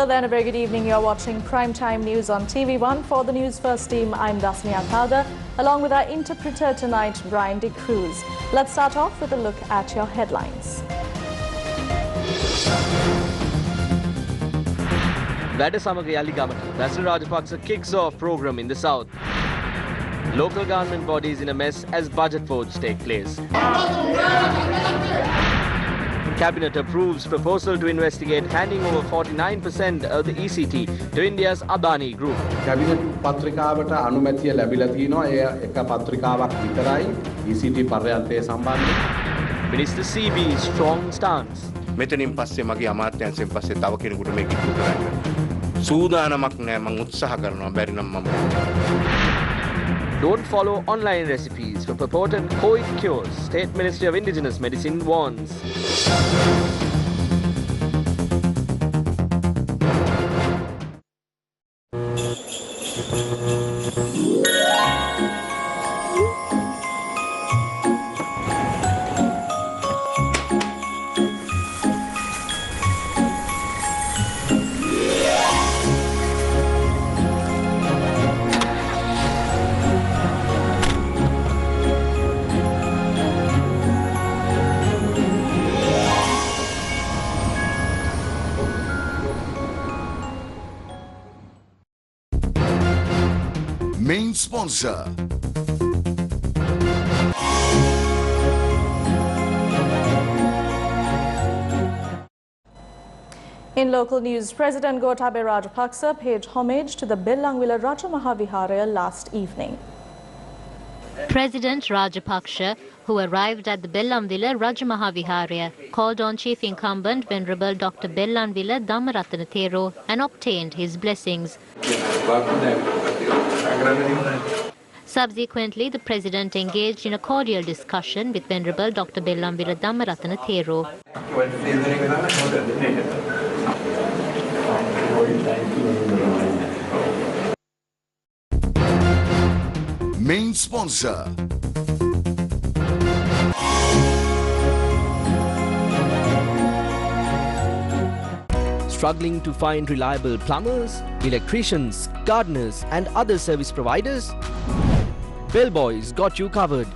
Well then, a very good evening. You're watching Primetime News on TV1. For the News First team, I'm Dasmi Alcalde, along with our interpreter tonight, Brian De Cruz. Let's start off with a look at your headlines. වැඩ සමග යලි ගමන. President Rajapaksa kicks off program in the south. Local government bodies in a mess as budget votes take place. Cabinet approves proposal to investigate handing over 49% of the ECT to India's Adani Group. Cabinet පත්‍රිකාවට අනුමැතිය ලැබිලා තිනවා. ඒ එක පත්‍රිකාවක් විතරයි ECT පර්යන්තයේ සම්බන්ධයෙන්. Minister CB's strong stance. මෙතනින් පස්සේ මගේ අමාත්‍යංශයෙන් පස්සේ තව කෙනෙකුට මේක ඉටු කරන්න. සූදානමක් නැහැ මම උත්සාහ කරනවා බැරි නම් මම. Don't follow online recipes for purported COVID cures. State Ministry of Indigenous Medicine warns. Main sponsor. In local news, President Gotabaya Rajapaksa paid homage to the Bellangwila Rajamahaviharaya last evening. President Rajapaksa, who arrived at the Bellanvilla Rajamahaviharaya, called on Chief Incumbent Venerable Dr. Bellanvilla Dhammaratana Thero and obtained his blessings. Subsequently, the President engaged in a cordial discussion with Venerable Dr. Bellanvilla Dhammaratana Thero. Main sponsor. Struggling to find reliable plumbers, electricians, gardeners and other service providers? Bellboys got you covered.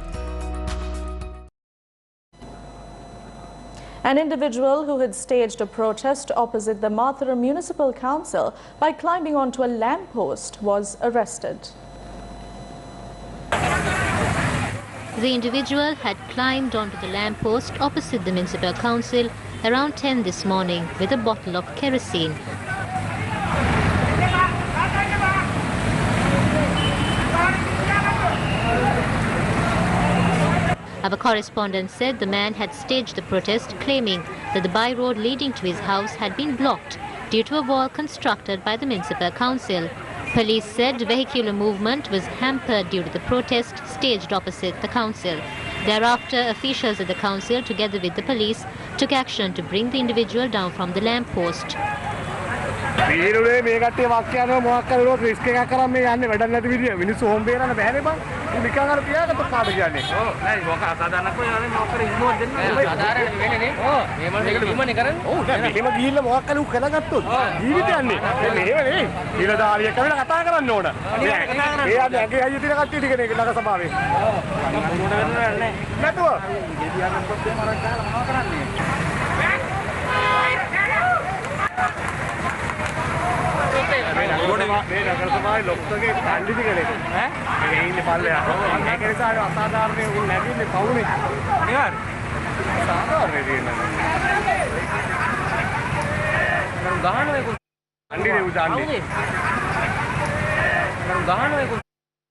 An individual who had staged a protest opposite the Mathura Municipal Council by climbing onto a lamppost was arrested. The individual had climbed onto the lamppost opposite the Municipal Council around 10 this morning with a bottle of kerosene. Our correspondent said the man had staged the protest, claiming that the by-road leading to his house had been blocked due to a wall constructed by the Municipal Council. Police said vehicular movement was hampered due to the protest staged opposite the council. Thereafter, officials at the council, together with the police, took action to bring the individual down from the lamppost.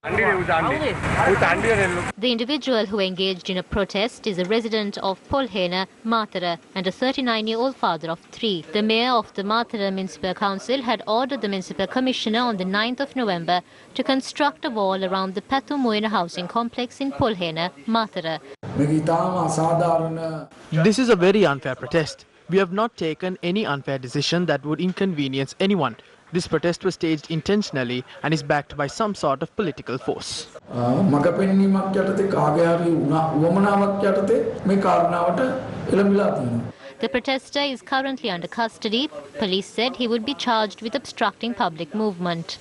The individual who engaged in a protest is a resident of Polhena, Mathura, and a 39-year-old father of 3. The mayor of the Mathura Municipal Council had ordered the municipal commissioner on the 9th of November to construct a wall around the Patumuina housing complex in Polhena, Mathura. This is a very unfair protest. We have not taken any unfair decision that would inconvenience anyone. This protest was staged intentionally and is backed by some sort of political force. The protester is currently under custody. Police said he would be charged with obstructing public movement.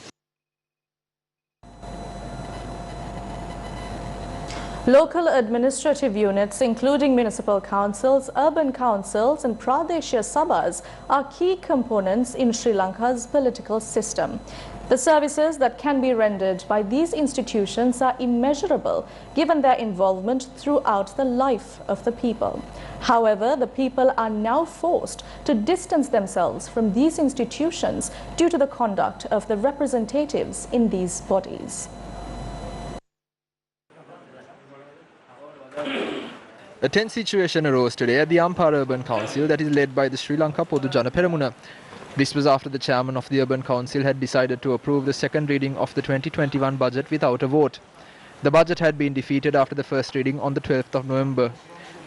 Local administrative units, including municipal councils, urban councils and Pradeshya Sabhas, are key components in Sri Lanka's political system. The services that can be rendered by these institutions are immeasurable, given their involvement throughout the life of the people. However, the people are now forced to distance themselves from these institutions due to the conduct of the representatives in these bodies. A tense situation arose today at the Ampara Urban Council that is led by the Sri Lanka Podu Jana Peramuna. This was after the chairman of the Urban Council had decided to approve the second reading of the 2021 budget without a vote. The budget had been defeated after the first reading on the 12th of November.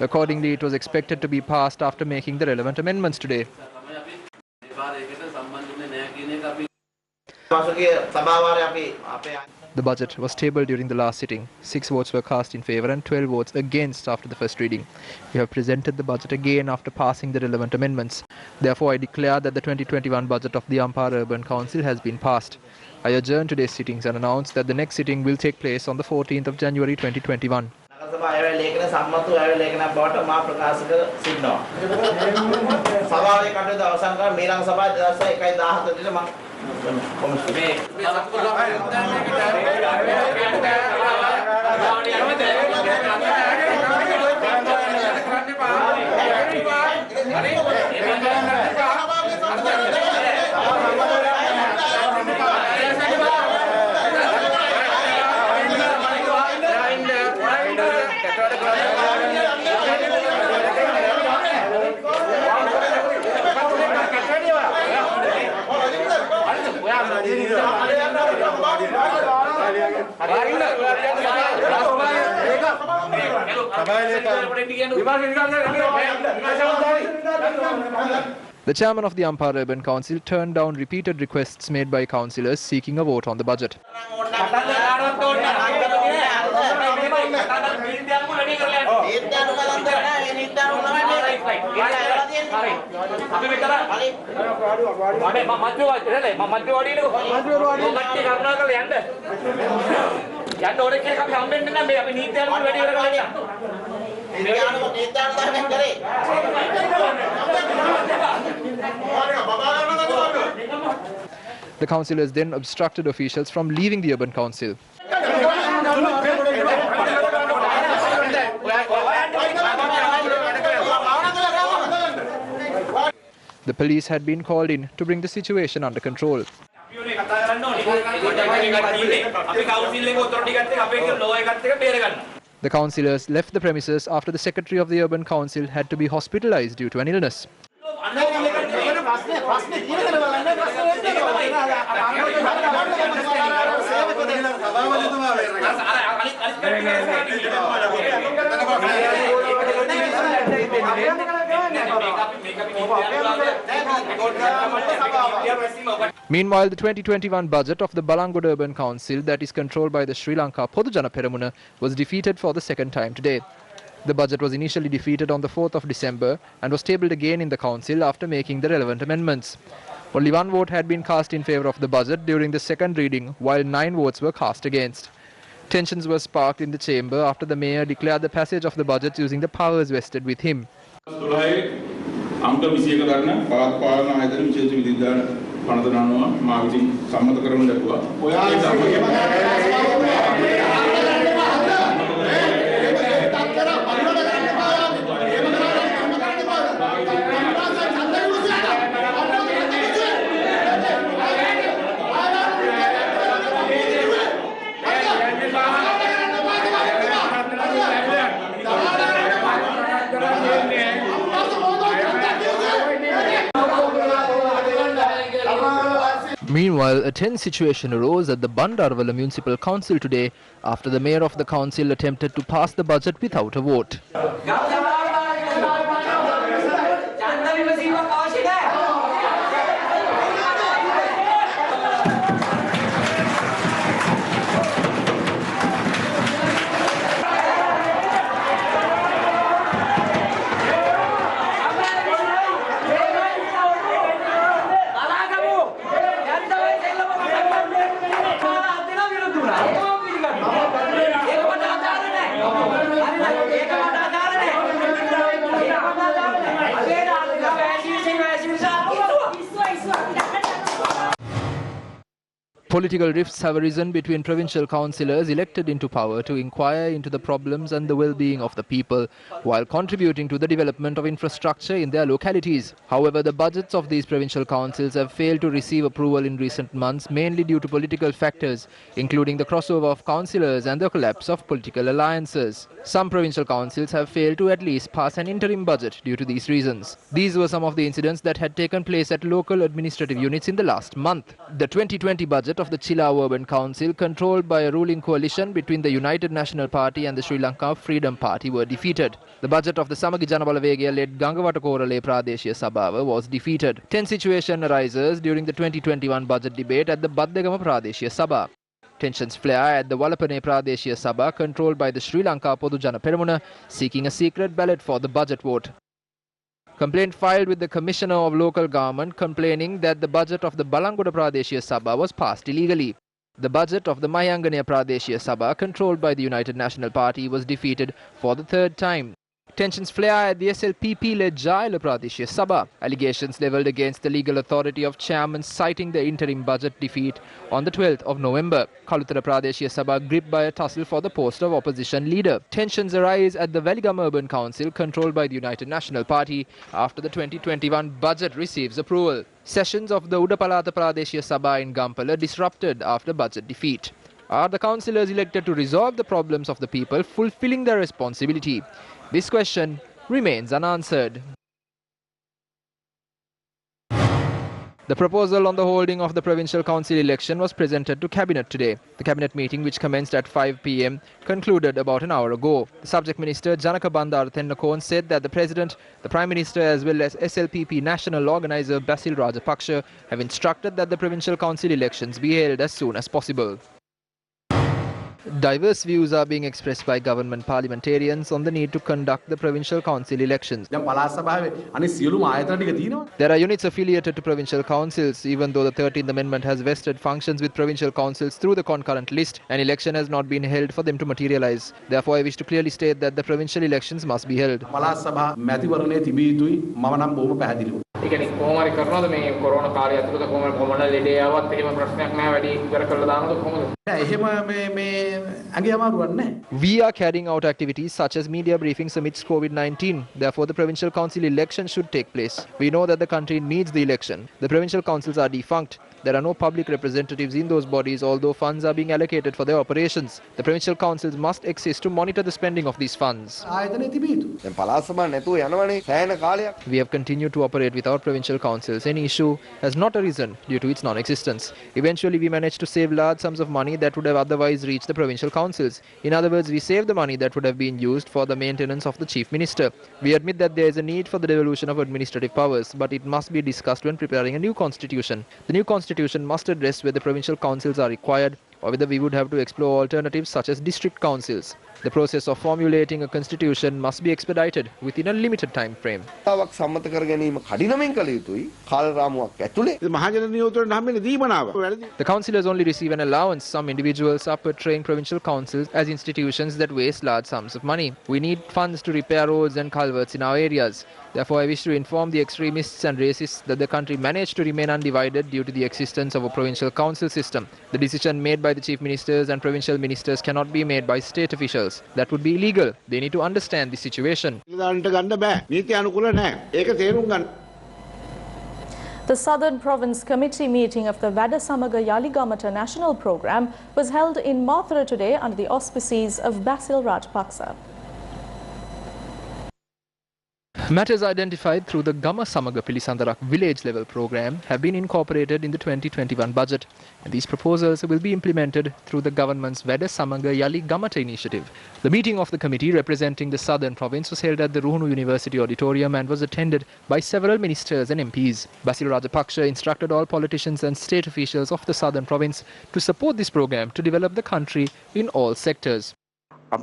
Accordingly, it was expected to be passed after making the relevant amendments today. The budget was tabled during the last sitting. 6 votes were cast in favour and 12 votes against after the first reading. We have presented the budget again after passing the relevant amendments. Therefore, I declare that the 2021 budget of the Ampara Urban Council has been passed. I adjourn today's sittings and announce that the next sitting will take place on the 14th of January 2021. The chairman of the Ampara Urban Council turned down repeated requests made by councillors seeking a vote on the budget. The councillors then obstructed officials from leaving the Urban Council. The police had been called in to bring the situation under control. The councillors left the premises after the secretary of the Urban Council had to be hospitalised due to an illness. Meanwhile, the 2021 budget of the Balangod Urban Council, that is controlled by the Sri Lanka Podu Jana Peramuna, was defeated for the second time today. The budget was initially defeated on the 4th of December and was tabled again in the council after making the relevant amendments. Only 1 vote had been cast in favour of the budget during the second reading, while 9 votes were cast against. Tensions were sparked in the chamber after the mayor declared the passage of the budget using the powers vested with him. Meanwhile, a tense situation arose at the Bandarwala Municipal Council today after the mayor of the council attempted to pass the budget without a vote. Political rifts have arisen between provincial councillors elected into power to inquire into the problems and the well-being of the people, while contributing to the development of infrastructure in their localities. However, the budgets of these provincial councils have failed to receive approval in recent months, mainly due to political factors, including the crossover of councillors and the collapse of political alliances. Some provincial councils have failed to at least pass an interim budget due to these reasons. These were some of the incidents that had taken place at local administrative units in the last month. The 2020 budget of the Chilao Urban Council, controlled by a ruling coalition between the United National Party and the Sri Lanka Freedom Party, were defeated. The budget of the Samagi Janabalawegaya-led Gangawata Korale Pradeshiya Sabhava was defeated. Tense situation arises during the 2021 budget debate at the Baddegama Pradeshiya Sabha. Tensions flare at the Walapane Pradeshiya Sabha, controlled by the Sri Lanka Podujana Peramuna, seeking a secret ballot for the budget vote. Complaint filed with the Commissioner of Local Government complaining that the budget of the Balangoda Pradeshiya Sabha was passed illegally. The budget of the Mayanganaya Pradeshiya Sabha, controlled by the United National Party, was defeated for the third time. Tensions flare at the SLPP-led Jayala Pradeshiya Sabha. Allegations levelled against the legal authority of chairman citing the interim budget defeat on the 12th of November. Kalutara Pradeshiya Sabha gripped by a tussle for the post of opposition leader. Tensions arise at the Veligama Urban Council, controlled by the United National Party, after the 2021 budget receives approval. Sessions of the Udapalata Pradeshiya Sabha in Gampala disrupted after budget defeat. Are the councillors elected to resolve the problems of the people fulfilling their responsibility? This question remains unanswered. The proposal on the holding of the Provincial Council election was presented to Cabinet today. The Cabinet meeting, which commenced at 5 p.m, concluded about an hour ago. The Subject Minister Janaka Bandara Tennakone said that the President, the Prime Minister as well as SLPP National Organiser Basil Rajapaksa have instructed that the Provincial Council elections be held as soon as possible. Diverse views are being expressed by government parliamentarians on the need to conduct the provincial council elections. There are units affiliated to provincial councils. Even though the 13th Amendment has vested functions with provincial councils through the concurrent list, an election has not been held for them to materialize. Therefore, I wish to clearly state that the provincial elections must be held. We are carrying out activities such as media briefings amidst COVID-19. Therefore, the provincial council election should take place. We know that the country needs the election. The provincial councils are defunct. There are no public representatives in those bodies, although funds are being allocated for their operations. The provincial councils must exist to monitor the spending of these funds. We have continued to operate without provincial councils. Any issue has not arisen due to its non-existence. Eventually, we managed to save large sums of money that would have otherwise reached the provincial councils. In other words, we saved the money that would have been used for the maintenance of the Chief Minister. We admit that there is a need for the devolution of administrative powers, but it must be discussed when preparing a new constitution. The new constitution must address whether provincial councils are required or whether we would have to explore alternatives such as district councils. The process of formulating a constitution must be expedited within a limited time frame. The councillors only receive an allowance. Some individuals are portraying provincial councils as institutions that waste large sums of money. We need funds to repair roads and culverts in our areas. Therefore, I wish to inform the extremists and racists that the country managed to remain undivided due to the existence of a provincial council system. The decision made by the chief ministers and provincial ministers cannot be made by state officials. That would be illegal. They need to understand the situation. The Southern Province Committee meeting of the Vada Samaga Yaligamata National Programme was held in Mathura today under the auspices of Basil Rajapaksa. Matters identified through the Gama Samaga Pilisandarak village level program have been incorporated in the 2021 budget, and these proposals will be implemented through the government's Vada Samaga Yali Gamata initiative. The meeting of the committee representing the Southern Province was held at the Ruhunu University Auditorium and was attended by several ministers and MPs. Basil Rajapaksa instructed all politicians and state officials of the Southern Province to support this program to develop the country in all sectors. The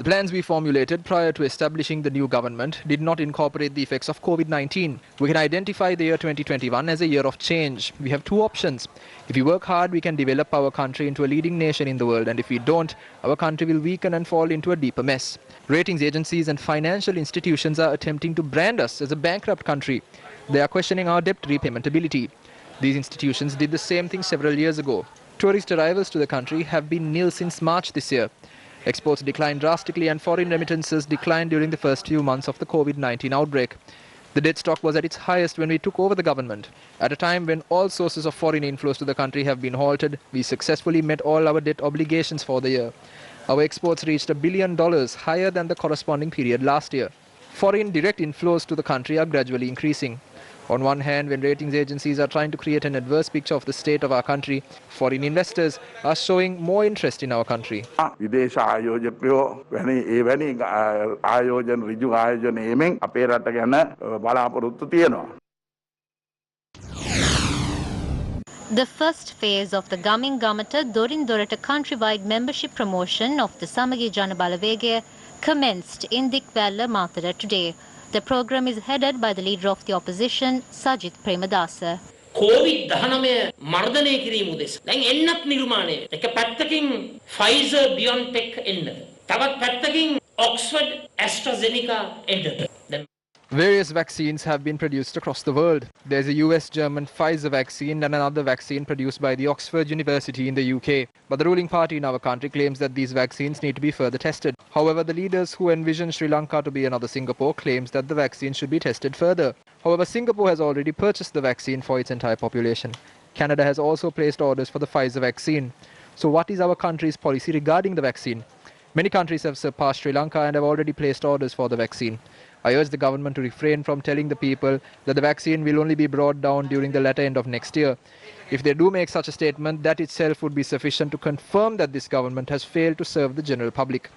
plans we formulated prior to establishing the new government did not incorporate the effects of COVID-19. We can identify the year 2021 as a year of change. We have two options. If we work hard, we can develop our country into a leading nation in the world, and if we don't, our country will weaken and fall into a deeper mess. Ratings agencies and financial institutions are attempting to brand us as a bankrupt country. They are questioning our debt repayment ability. These institutions did the same thing several years ago. Tourist arrivals to the country have been nil since March this year. Exports declined drastically and foreign remittances declined during the first few months of the COVID-19 outbreak. The debt stock was at its highest when we took over the government. At a time when all sources of foreign inflows to the country have been halted, we successfully met all our debt obligations for the year. Our exports reached $1 billion, higher than the corresponding period last year. Foreign direct inflows to the country are gradually increasing. On one hand, when ratings agencies are trying to create an adverse picture of the state of our country, foreign investors are showing more interest in our country. විදේශ ආයෝජකයෝ වැනි ආයෝජන ඍජු ආයෝජන එමින් අපේ රට ගැන බලාපොරොත්තු තියෙනවා. The first phase of the Gaming Gamata Dorin Dorata countrywide membership promotion of the Samagi Jana Balavegaya commenced in Dikwella, Mathura today. The program is headed by the leader of the opposition, Sajith Premadasa. COVID-19 මර්ධනය කිරීම උදෙසා දැන් එන්නත් නිර්මාණය එක පැත්තකින් Pfizer BioNTech එන්නද තවත් පැත්තකින් Oxford AstraZeneca එන්නද. Various vaccines have been produced across the world. There's a US-German Pfizer vaccine and another vaccine produced by the Oxford University in the UK. But the ruling party in our country claims that these vaccines need to be further tested. However, the leaders who envision Sri Lanka to be another Singapore claims that the vaccine should be tested further. However, Singapore has already purchased the vaccine for its entire population. Canada has also placed orders for the Pfizer vaccine. So what is our country's policy regarding the vaccine? Many countries have surpassed Sri Lanka and have already placed orders for the vaccine. I urge the government to refrain from telling the people that the vaccine will only be brought down during the latter end of next year. If they do make such a statement, that itself would be sufficient to confirm that this government has failed to serve the general public.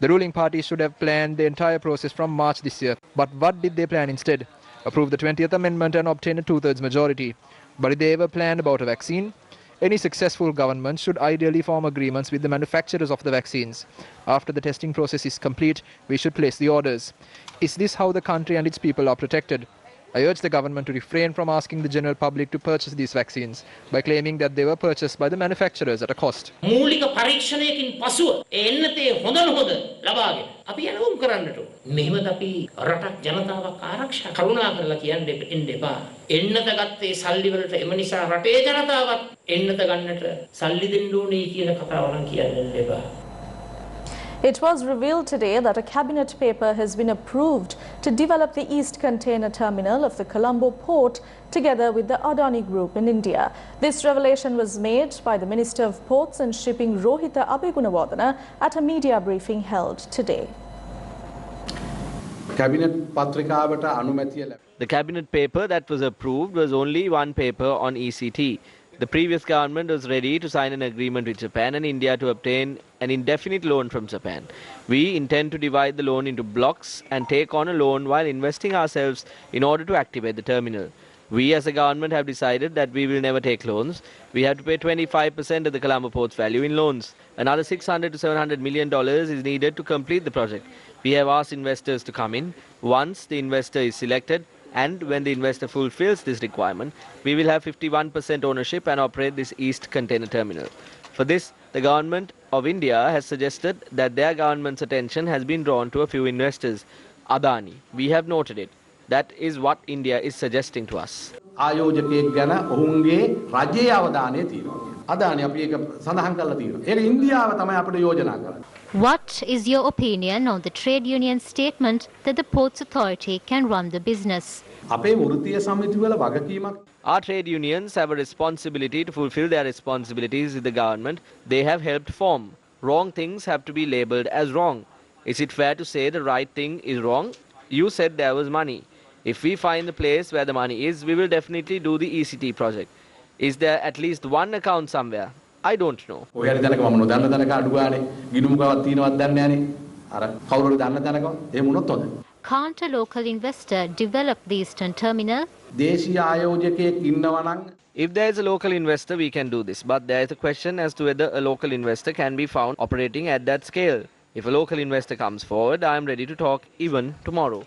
The ruling party should have planned the entire process from March this year. But what did they plan instead? Approve the 20th Amendment and obtain a two-thirds majority. But did they ever plan about a vaccine? Any successful government should ideally form agreements with the manufacturers of the vaccines. After the testing process is complete, we should place the orders. Is this how the country and its people are protected? I urge the government to refrain from asking the general public to purchase these vaccines by claiming that they were purchased by the manufacturers at a cost. මූලික පරීක්ෂණයකින් පසුව එන්නතේ හොඳ නොහොඳ ලබාගෙන අපි යනවම් කරන්නට මෙහෙමද අපි රටක් ජනතාවක් ආරක්ෂා කරුණා කරලා කියන්න එන්න එපා. එන්නත ගත්තේ සල්ලි වලට එම නිසා රටේ ජනතාවත් එන්නත ගන්නට සල්ලි දෙන්න ඕනේ කියන කතාව නම් කියන්න එපා. It was revealed today that a cabinet paper has been approved to develop the East Container Terminal of the Colombo port together with the Adani Group in India. This revelation was made by the Minister of Ports and Shipping Rohitha Abhigunawardena at a media briefing held today. The cabinet paper that was approved was only one paper on ECT. The previous government was ready to sign an agreement with Japan and India to obtain an indefinite loan from Japan. We intend to divide the loan into blocks and take on a loan while investing ourselves in order to activate the terminal. We as a government have decided that we will never take loans. We have to pay 25% of the Colombo port's value in loans. Another $600 to $700 million is needed to complete the project. We have asked investors to come in. Once the investor is selected, and when the investor fulfills this requirement, we will have 51% ownership and operate this East Container Terminal. For this, the government of India has suggested that their government's attention has been drawn to a few investors. Adani, we have noted it. That is what India is suggesting to us. ආයෝජකයෙක් ගැන ඔවුන්ගේ රජයේ අවධානය තියෙනවා. අදානි අපි ඒක සඳහන් කරලා තියෙනවා. ඒක ඉන්දියාව තමයි අපිට යෝජනා කරන්නේ. What is your opinion on the trade union statement that the Ports Authority can run the business? අපේ වෘත්තීය සමිතිවල වගකීමක්. Our trade unions have a responsibility to fulfill their responsibilities with the government they have helped form. Wrong things have to be labelled as wrong. Is it fair to say the right thing is wrong? You said there was money. If we find the place where the money is, we will definitely do the ECT project. Is there at least one account somewhere? I don't know. Can't a local investor develop the Eastern Terminal? If there is a local investor, we can do this. But there is a question as to whether a local investor can be found operating at that scale. If a local investor comes forward, I am ready to talk even tomorrow.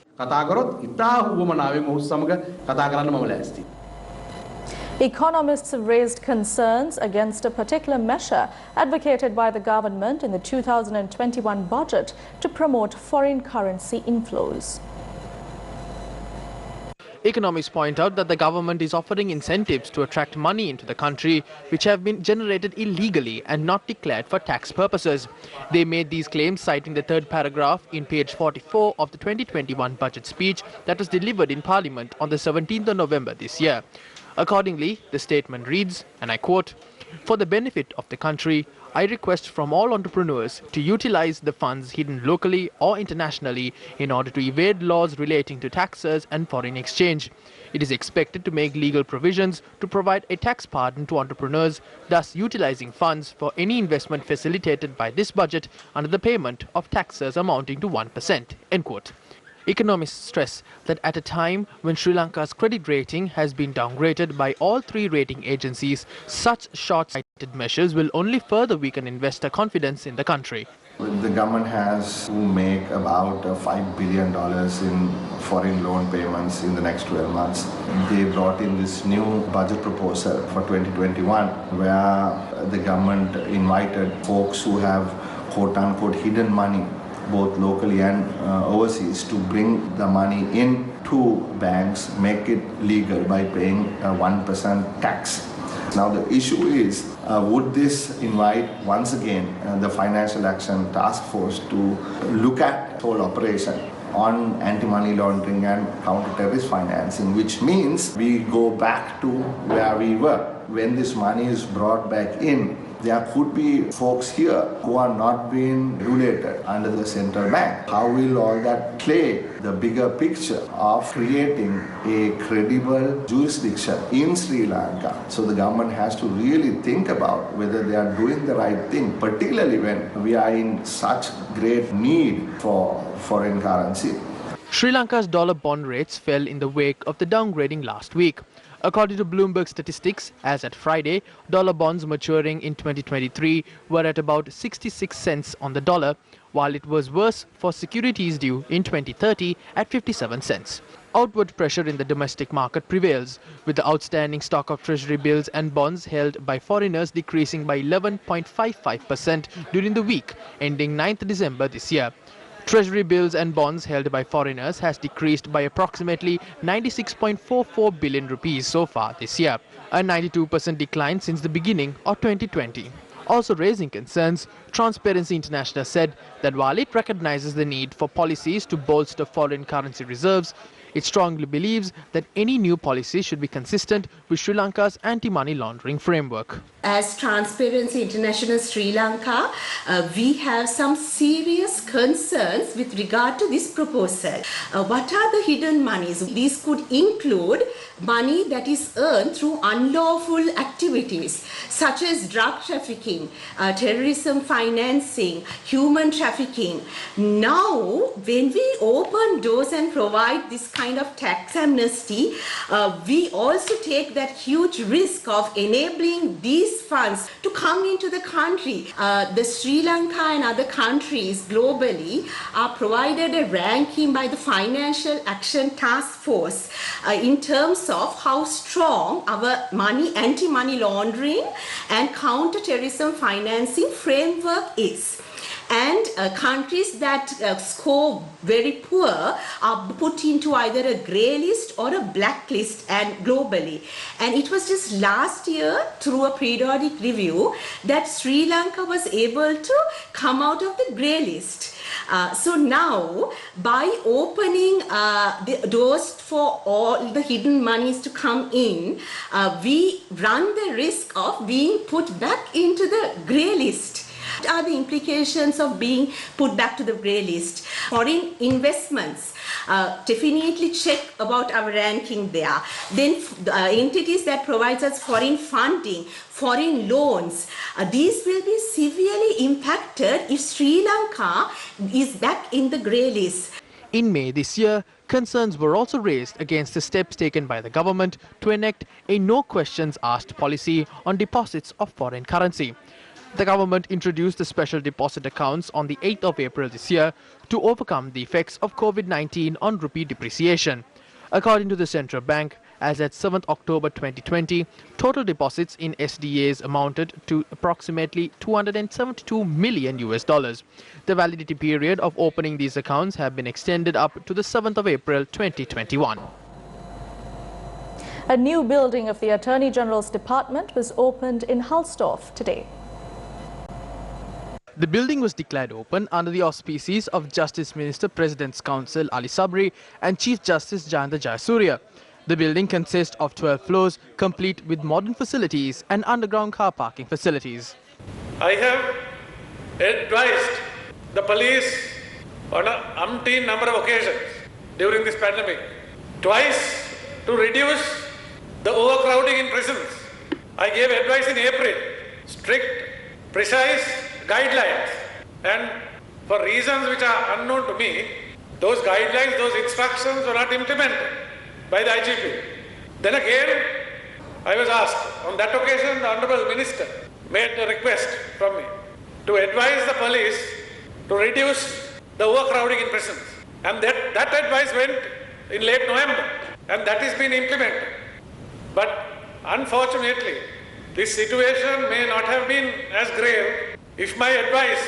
Economists have raised concerns against a particular measure advocated by the government in the 2021 budget to promote foreign currency inflows. Economists point out that the government is offering incentives to attract money into the country which have been generated illegally and not declared for tax purposes. They made these claims citing the third paragraph in page 44 of the 2021 budget speech that was delivered in Parliament on the 17th of November this year. Accordingly, the statement reads, and I quote, "For the benefit of the country, I request from all entrepreneurs to utilize the funds hidden locally or internationally in order to evade laws relating to taxes and foreign exchange. It is expected to make legal provisions to provide a tax pardon to entrepreneurs, thus utilizing funds for any investment facilitated by this budget under the payment of taxes amounting to 1%. End quote. Economists stress that at a time when Sri Lanka's credit rating has been downgraded by all three rating agencies, such short-sighted measures will only further weaken investor confidence in the country. The government has to make about $5 billion in foreign loan payments in the next 12 months. They brought in this new budget proposal for 2021 where the government invited folks who have quote-unquote hidden money both locally and overseas to bring the money in to banks, make it legal by paying a 1% tax. Now the issue is, would this invite once again the Financial Action Task Force to look at the whole operation on anti-money laundering and counter-terrorist financing, which means we go back to where we were. When this money is brought back in, there could be folks here who are not being regulated under the central bank. How will all that play the bigger picture of creating a credible jurisdiction in Sri Lanka? So the government has to really think about whether they are doing the right thing, particularly when we are in such great need for foreign currency. Sri Lanka's dollar bond rates fell in the wake of the downgrading last week. According to Bloomberg statistics, as at Friday, dollar bonds maturing in 2023 were at about 66 cents on the dollar, while it was worse for securities due in 2030 at 57 cents. Outward pressure in the domestic market prevails, with the outstanding stock of treasury bills and bonds held by foreigners decreasing by 11.55% during the week ending 9th December this year. Treasury bills and bonds held by foreigners has decreased by approximately 96.44 billion rupees so far this year, a 92% decline since the beginning of 2020. Also raising concerns, Transparency International said that while it recognizes the need for policies to bolster foreign currency reserves, it strongly believes that any new policy should be consistent with Sri Lanka's anti-money laundering framework. As Transparency International Sri Lanka, we have some serious concerns with regard to this proposal. What are the hidden monies? These could include money that is earned through unlawful activities such as drug trafficking, terrorism financing, human trafficking. Now, when we open doors and provide this kind of tax amnesty, we also take that huge risk of enabling these funds to come into the country. The Sri Lanka and other countries globally are provided a ranking by the Financial Action Task Force in terms of how strong our anti-money laundering and counter-terrorism financing framework is. And countries that score very poor are put into either a grey list or a black list and globally. And it was just last year through a periodic review that Sri Lanka was able to come out of the grey list. So now, by opening the doors for all the hidden monies to come in, we run the risk of being put back into the grey list. What are the implications of being put back to the grey list? Foreign investments, definitely check about our ranking there. Then entities that provides us foreign funding, foreign loans, these will be severely impacted if Sri Lanka is back in the grey list. In May this year, concerns were also raised against the steps taken by the government to enact a no questions asked policy on deposits of foreign currency. The government introduced the special deposit accounts on the 8th of April this year to overcome the effects of COVID-19 on rupee depreciation. According to the central bank, as at 7th October 2020, total deposits in SDAs amounted to approximately $272 million. The validity period of opening these accounts have been extended up to the 7th of April 2021. A new building of the Attorney General's Department was opened in Halsdorf today. The building was declared open under the auspices of Justice Minister President's Counsel Ali Sabri and Chief Justice Jayanta Jayasuriya. The building consists of 12 floors, complete with modern facilities and underground car parking facilities. I have advised the police on an umpteen number of occasions during this pandemic, twice to reduce the overcrowding in prisons. I gave advice in April, strict, precise guidelines, and for reasons which are unknown to me, those guidelines, those instructions were not implemented by the IGP. Then again, I was asked, on that occasion, the Honourable Minister made a request from me to advise the police to reduce the overcrowding in prisons. And that advice went in late November, and that has been implemented. But unfortunately, this situation may not have been as grave if my advice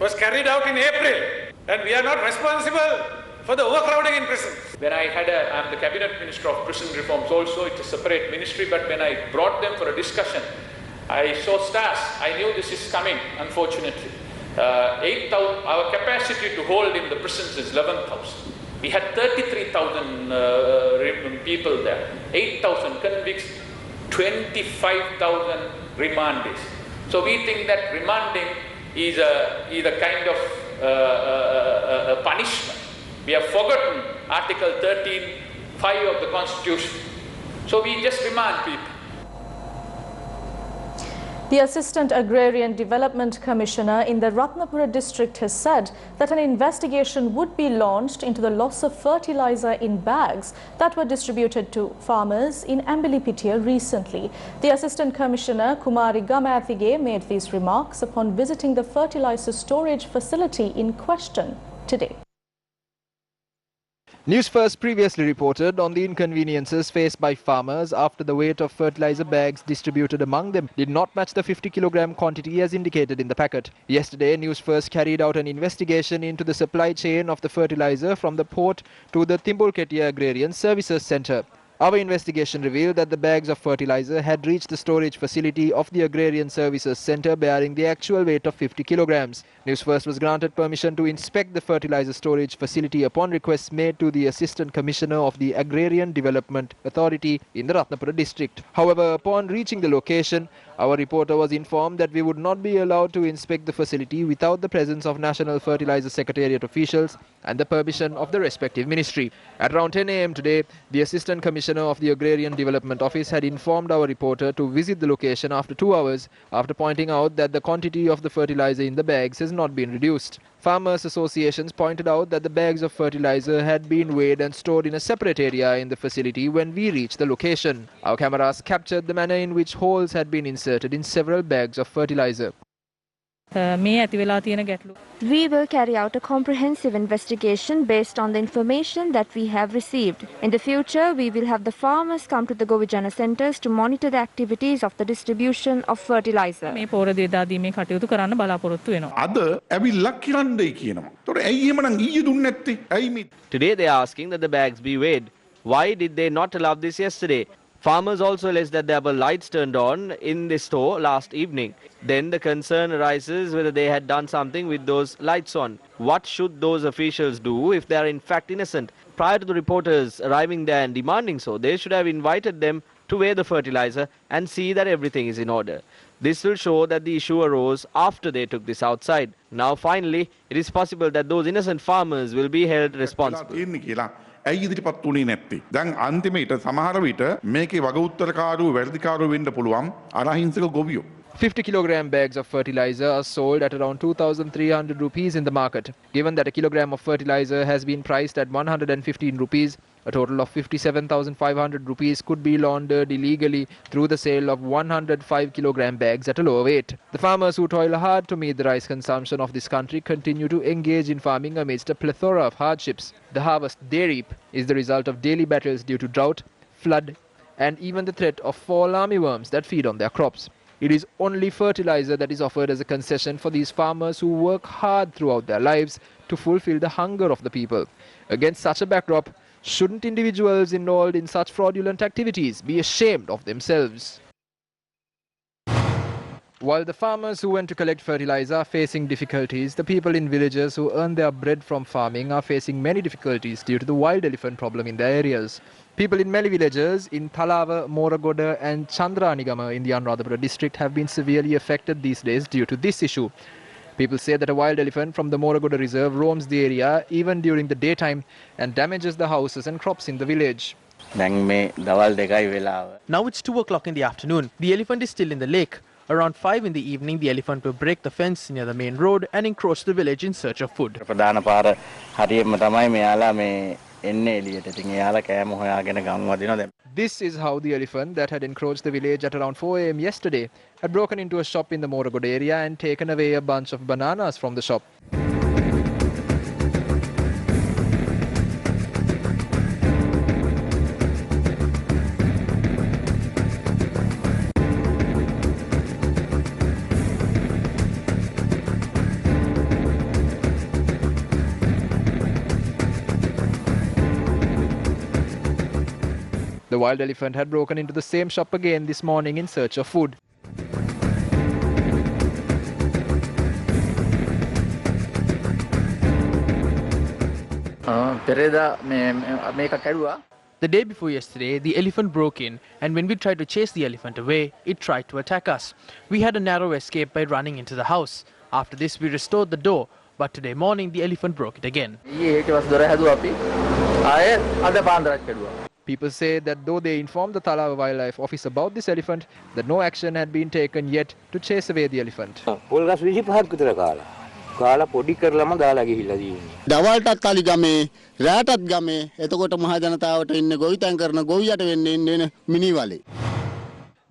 was carried out in April, and we are not responsible for the overcrowding in prisons. When I'm the Cabinet Minister of Prison Reforms also, it's a separate ministry, but when I brought them for a discussion, I saw stars. I knew this is coming, unfortunately. 8,000, our capacity to hold in the prisons is 11,000. We had 33,000 people there, 8,000 convicts, 25,000 remandees. So we think that remanding is a kind of a punishment. We have forgotten Article 13(5) of the Constitution. So we just remand people. The Assistant Agrarian Development Commissioner in the Ratnapura district has said that an investigation would be launched into the loss of fertilizer in bags that were distributed to farmers in Ambilipitia recently. The Assistant Commissioner Kumari Gamathige made these remarks upon visiting the fertilizer storage facility in question today. Newsfirst previously reported on the inconveniences faced by farmers after the weight of fertilizer bags distributed among them did not match the 50 kilogram quantity as indicated in the packet. Yesterday, Newsfirst carried out an investigation into the supply chain of the fertilizer from the port to the Timbulketia Agrarian Services Centre. Our investigation revealed that the bags of fertilizer had reached the storage facility of the Agrarian Services Centre bearing the actual weight of 50 kilograms. Newsfirst was granted permission to inspect the fertilizer storage facility upon requests made to the Assistant Commissioner of the Agrarian Development Authority in the Ratnapura district. However, upon reaching the location, our reporter was informed that we would not be allowed to inspect the facility without the presence of National Fertilizer Secretariat officials and the permission of the respective ministry. At around 10 a.m. today, the Assistant Commissioner of the Agrarian Development Office had informed our reporter to visit the location after 2 hours after pointing out that the quantity of the fertilizer in the bags has not been reduced. Farmers' associations pointed out that the bags of fertilizer had been weighed and stored in a separate area in the facility when we reached the location. Our cameras captured the manner in which holes had been inserted in several bags of fertilizer. We will carry out a comprehensive investigation based on the information that we have received. In the future, we will have the farmers come to the Govijana centres to monitor the activities of the distribution of fertilizer. Today they are asking that the bags be weighed. Why did they not allow this yesterday? Farmers also alleged that there were lights turned on in the store last evening. Then the concern arises whether they had done something with those lights on. What should those officials do if they are in fact innocent? Prior to the reporters arriving there and demanding so, they should have invited them to weigh the fertilizer and see that everything is in order. This will show that the issue arose after they took this outside. Now finally, it is possible that those innocent farmers will be held responsible. ඇයි ඉදිරිපත් වුණේ නැත්තේ? දැන් අන්තිමේට සමහර විට මේකේ වග උත්තරකාරෝ වැඩිකාරෝ වෙන්න පුළුවන් අනහිංසක ගොවියෝ. 50 kilogram bags of fertilizer are sold at around 2,300 rupees in the market. Given that a kilogram of fertilizer has been priced at 115 rupees, a total of 57,500 rupees could be laundered illegally through the sale of 105 kilogram bags at a lower weight. The farmers who toil hard to meet the rice consumption of this country continue to engage in farming amidst a plethora of hardships. The harvest they reap is the result of daily battles due to drought, flood, and even the threat of fall armyworms that feed on their crops. It is only fertilizer that is offered as a concession for these farmers who work hard throughout their lives to fulfill the hunger of the people. Against such a backdrop, Shouldn't individuals involved in such fraudulent activities be ashamed of themselves? While the farmers who went to collect fertilizer are facing difficulties, the people in villages who earn their bread from farming are facing many difficulties due to the wild elephant problem in their areas. People in many villages in Thalawa, Moragoda and Chandranigama in the Anuradhapura district have been severely affected these days due to this issue. People say that a wild elephant from the Moragoda reserve roams the area even during the daytime and damages the houses and crops in the village. Now it's 2 o'clock in the afternoon. The elephant is still in the lake. Around 5 in the evening, the elephant will break the fence near the main road and encroach the village in search of food. This is how the elephant that had encroached the village at around 4 a.m. yesterday had broken into a shop in the Moragoda area and taken away a bunch of bananas from the shop. The wild elephant had broken into the same shop again this morning in search of food. The day before yesterday, the elephant broke in, and when we tried to chase the elephant away, it tried to attack us. We had a narrow escape by running into the house. After this, we restored the door, but today morning the elephant broke it again. People say that though they informed the Thalawa Wildlife Office about this elephant, that no action had been taken yet to chase away the elephant.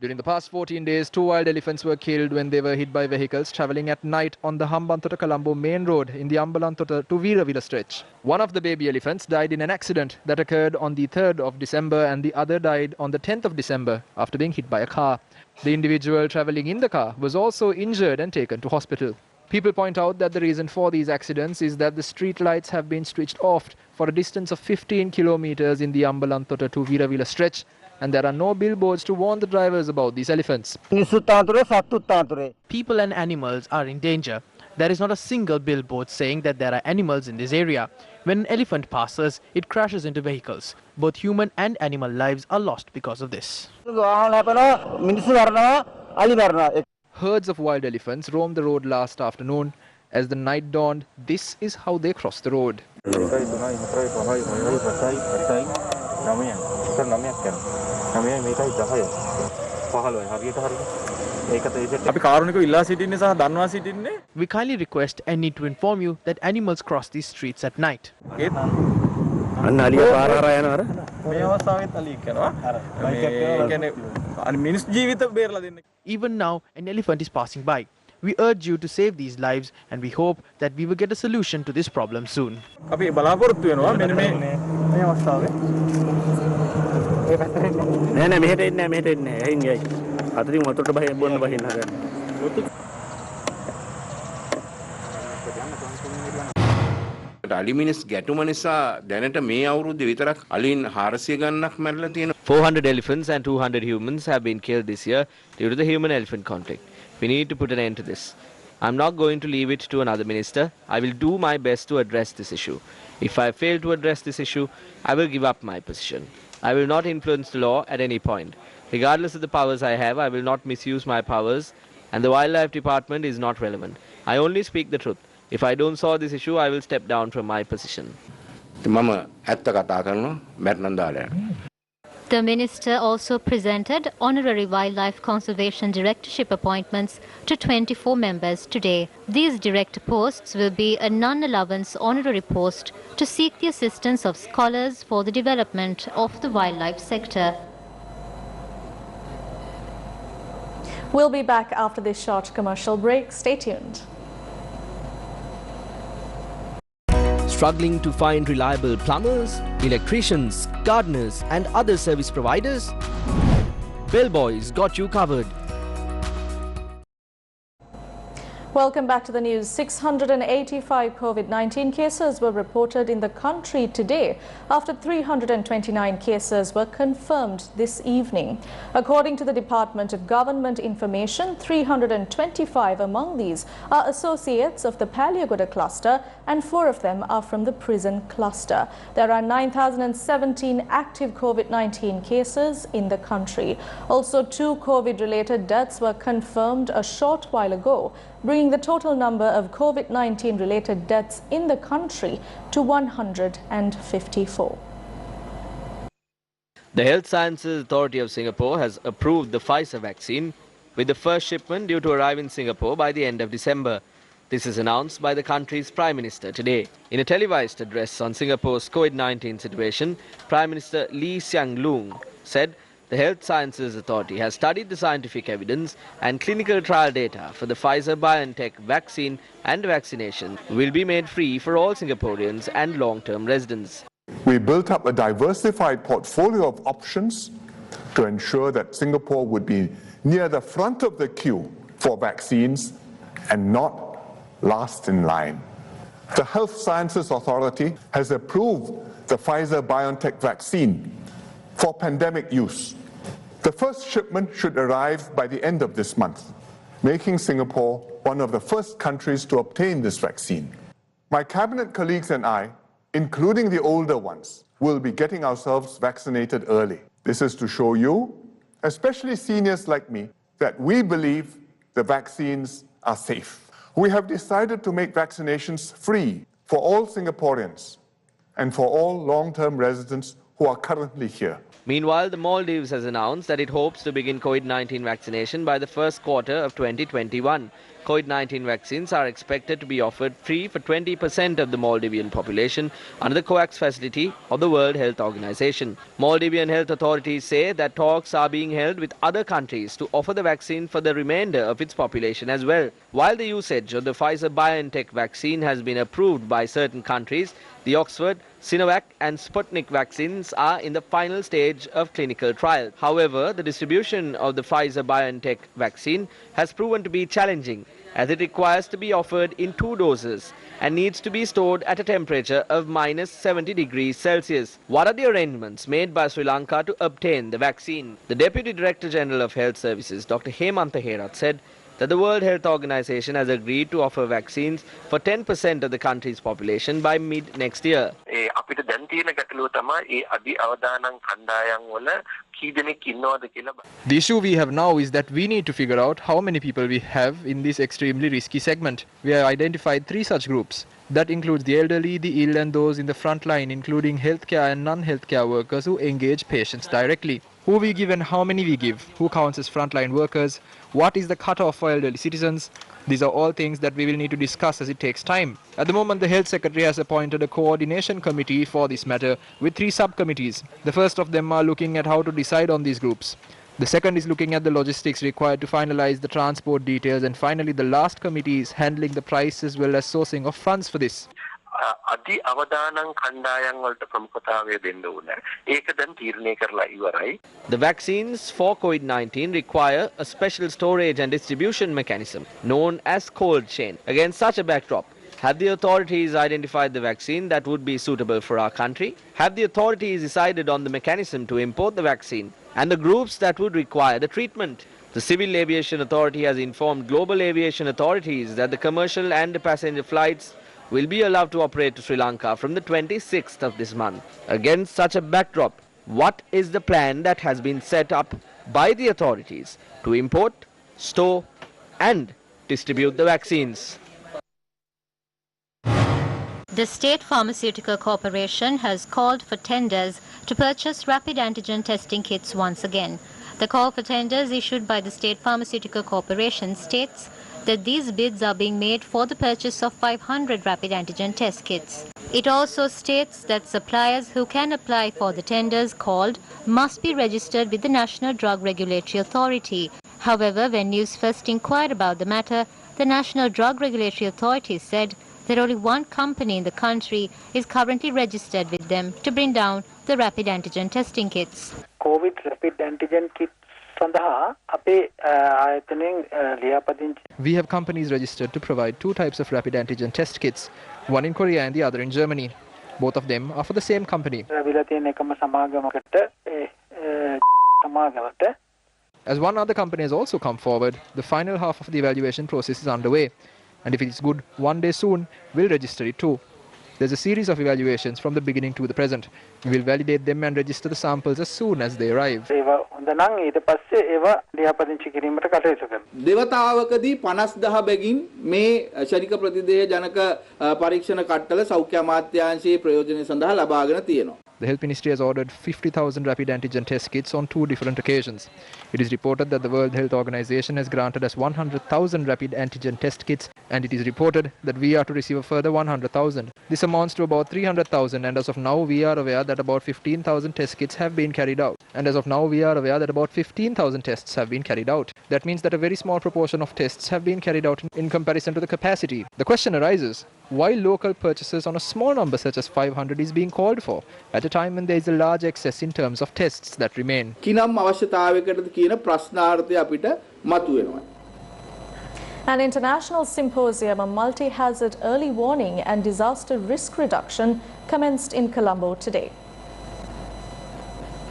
During the past 14 days, 2 wild elephants were killed when they were hit by vehicles travelling at night on the Hambantota-Colombo main road in the Ambalantota to Veeravilla stretch. One of the baby elephants died in an accident that occurred on the 3rd of December and the other died on the 10th of December after being hit by a car. The individual travelling in the car was also injured and taken to hospital. People point out that the reason for these accidents is that the street lights have been switched off for a distance of 15 kilometers in the Ambalantota to Veeravilla stretch, and there are no billboards to warn the drivers about these elephants. People and animals are in danger. There is not a single billboard saying that there are animals in this area. When an elephant passes, it crashes into vehicles. Both human and animal lives are lost because of this. Herds of wild elephants roamed the road last afternoon. As the night dawned, this is how they crossed the road. We kindly request and need to inform you that animals cross these streets at night. Even now, an elephant is passing by. We urge you to save these lives and we hope that we will get a solution to this problem soon. අලිමිනිස් ගැටුම නිසා දැනට මේ අවුරුද්දේ විතරක් අලින් 400 ගණනක් මැරලා තියෙනවා. 400 elephants and 200 humans have been killed this year due to the human-elephant conflict. We need to put an end to this. I'm not going to leave it to another minister. I will do my best to address this issue. If I fail to address this issue, I will give up my position. I will not influence the law at any point. Regardless of the powers I have, I will not misuse my powers, and the Wildlife Department is not relevant. I only speak the truth. If I don't solve this issue, I will step down from my position. The minister also presented honorary wildlife conservation directorship appointments to 24 members today. These director posts will be a non-allowance honorary post to seek the assistance of scholars for the development of the wildlife sector. We'll be back after this short commercial break. Stay tuned. Struggling to find reliable plumbers, electricians, gardeners and other service providers? Bellboys got you covered. Welcome back to the news. 685 COVID-19 cases were reported in the country today after 329 cases were confirmed this evening. According to the Department of Government Information, 325 among these are associates of the Paliagoda cluster and 4 of them are from the prison cluster. There are 9,017 active COVID-19 cases in the country. Also, 2 COVID-related deaths were confirmed a short while ago, bringing the total number of COVID-19 related deaths in the country to 154. The Health Sciences Authority of Singapore has approved the Pfizer vaccine, with the first shipment due to arrive in Singapore by the end of December. This is announced by the country's Prime Minister today. In a televised address on Singapore's COVID-19 situation, Prime Minister Lee Hsien Loong said the Health Sciences Authority has studied the scientific evidence and clinical trial data for the Pfizer-BioNTech vaccine, and vaccination will be made free for all Singaporeans and long-term residents. We built up a diversified portfolio of options to ensure that Singapore would be near the front of the queue for vaccines and not last in line. The Health Sciences Authority has approved the Pfizer-BioNTech vaccine for pandemic use. The first shipment should arrive by the end of this month, making Singapore one of the first countries to obtain this vaccine. My cabinet colleagues and I, including the older ones, will be getting ourselves vaccinated early. This is to show you, especially seniors like me, that we believe the vaccines are safe. We have decided to make vaccinations free for all Singaporeans and for all long-term residents who are currently here. Meanwhile, the Maldives has announced that it hopes to begin COVID-19 vaccination by the first quarter of 2021. COVID-19 vaccines are expected to be offered free for 20% of the Maldivian population under the COVAX facility of the World Health Organization. Maldivian health authorities say that talks are being held with other countries to offer the vaccine for the remainder of its population as well. While the usage of the Pfizer-BioNTech vaccine has been approved by certain countries, the Oxford, Sinovac and Sputnik vaccines are in the final stage of clinical trial. However, the distribution of the Pfizer-BioNTech vaccine has proven to be challenging, as it requires to be offered in 2 doses and needs to be stored at a temperature of -70 degrees Celsius. What are the arrangements made by Sri Lanka to obtain the vaccine? The Deputy Director General of Health Services, Dr. Hemantha Herath, said that the World Health Organization has agreed to offer vaccines for 10% of the country's population by mid-next year. The issue we have now is that we need to figure out how many people we have in this extremely risky segment. We have identified 3 such groups. That includes the elderly, the ill and those in the front line, including healthcare and non-healthcare workers who engage patients directly. Who we give and how many we give, who counts as frontline workers, what is the cutoff for elderly citizens. These are all things that we will need to discuss as it takes time. At the moment, the Health Secretary has appointed a coordination committee for this matter with 3 subcommittees. The first of them are looking at how to decide on these groups. The second is looking at the logistics required to finalize the transport details, and finally the last committee is handling the price as well as sourcing of funds for this. The vaccines for COVID-19 require a special storage and distribution mechanism known as cold chain. Against such a backdrop, have the authorities identified the vaccine that would be suitable for our country? Have the authorities decided on the mechanism to import the vaccine and the groups that would require the treatment? The Civil Aviation Authority has informed global aviation authorities that the commercial and passenger flights will be allowed to operate to Sri Lanka from the 26th of this month. Against such a backdrop, what is the plan that has been set up by the authorities to import, store and distribute the vaccines? The State Pharmaceutical Corporation has called for tenders to purchase rapid antigen testing kits once again. The call for tenders issued by the State Pharmaceutical Corporation states that these bids are being made for the purchase of 500 rapid antigen test kits. It also states that suppliers who can apply for the tenders called must be registered with the National Drug Regulatory Authority. However, when Newsfirst inquired about the matter, the National Drug Regulatory Authority said that only one company in the country is currently registered with them to bring down the rapid antigen testing kits. COVID rapid antigen kits We have companies registered to provide two types of rapid antigen test kits, one in Korea and the other in Germany. Both of them are for the same company. As one other company has also come forward, the final half of the evaluation process is underway, and if it is good, one day soon, we'll register it too. There's a series of evaluations from the beginning to the present. We will validate them and register the samples as soon as they arrive. දෙවතාවකදී 50,000 බැගින් මේ ශනික ප්‍රතිදේහ ජනක පරීක්ෂණ කට්ටල සෞඛ්‍ය අමාත්‍යාංශයේ ප්‍රයෝජනය සඳහා ලබාගෙන තියෙනවා. The Health Ministry has ordered 50,000 rapid antigen test kits on 2 different occasions. It is reported that the World Health Organization has granted us 100,000 rapid antigen test kits, and it is reported that we are to receive a further 100,000. This amounts to about 300,000, and as of now we are aware that about 15,000 test kits have been carried out. And as of now we are aware that about 15,000 tests have been carried out. That means that a very small proportion of tests have been carried out in comparison to the capacity. The question arises, why local purchases on a small number such as 500 is being called for at a time when there is a large excess in terms of tests that remain. කිනම් අවශ්‍යතාවයකටද කියන ප්‍රශ්නාර්ථය අපිට මතුවෙනවා. An international symposium on multi-hazard early warning and disaster risk reduction commenced in Colombo today.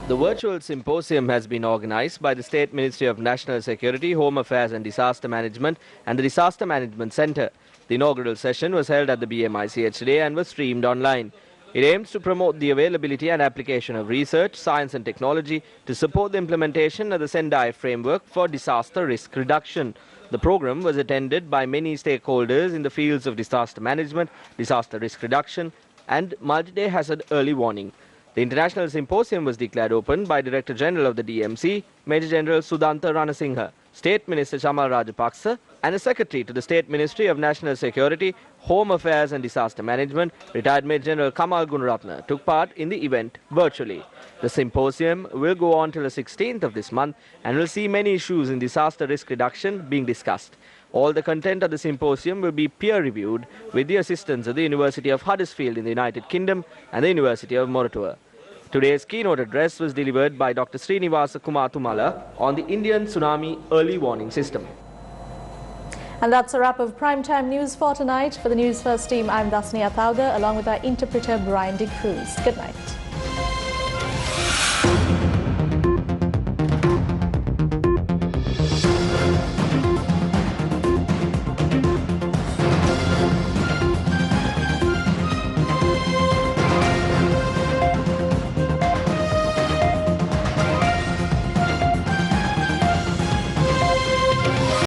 The virtual symposium has been organized by the State Ministry of National Security, Home Affairs and Disaster Management and the Disaster Management Center. The inaugural session was held at the BMICH today and was streamed online. It aims to promote the availability and application of research, science and technology to support the implementation of the Sendai framework for disaster risk reduction. The program was attended by many stakeholders in the fields of disaster management, disaster risk reduction and multi-day hazard early warning. The international symposium was declared open by Director General of the DMC, Major General Sudanta Ranasinghe, State Minister Chamal Rajapaksa and a Secretary to the State Ministry of National Security, Home Affairs and Disaster Management, retired Major General Kamal Gunaratne, took part in the event virtually. The symposium will go on till the 16th of this month and will see many issues in disaster risk reduction being discussed. All the content of the symposium will be peer-reviewed with the assistance of the University of Huddersfield in the United Kingdom and the University of Moratuwa. Today's keynote address was delivered by Dr. Srinivasa Kumar Tumala on the Indian Tsunami Early Warning System. And that's a wrap of Primetime News for tonight. For the News First team, I'm Dasni Athauda, along with our interpreter Brian De Cruz. Good night.